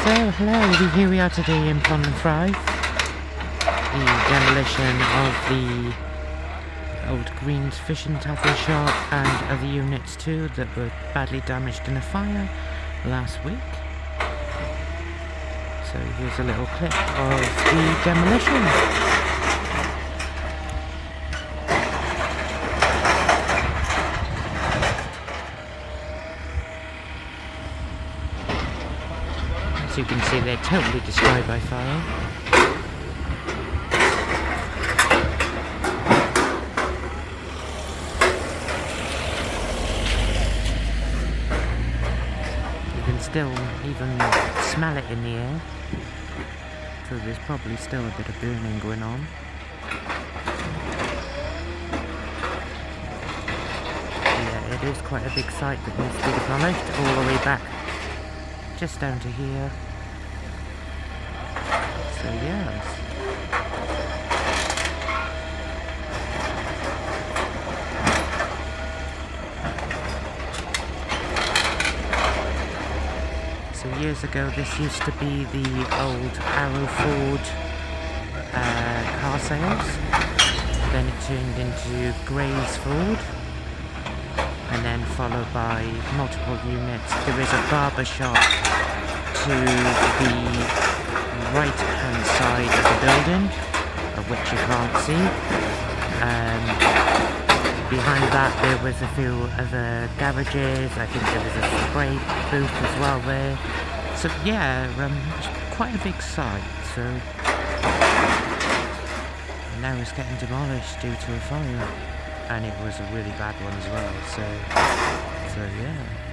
So, hello, here we are today in Pontllanfraith. The demolition of the old Green's fishing tackle shop and other units too that were badly damaged in a fire last week. So here's a little clip of the demolition. As you can see, they're totally destroyed by fire. You can still even smell it in the air, so there's probably still a bit of burning going on. Yeah, it is quite a big site that needs to be demolished all the way back just down to here. So yes. So years ago this used to be the old Arrow Ford car sales. Then it turned into Gray's Ford, and then followed by multiple units. There is a barber shop to the right hand side of the building, of which you can't see. Behind that there was a few other garages. I think there was a spray booth as well there. So yeah, it's quite a big site. So now it's getting demolished due to a fire, and it was a really bad one as well. So yeah.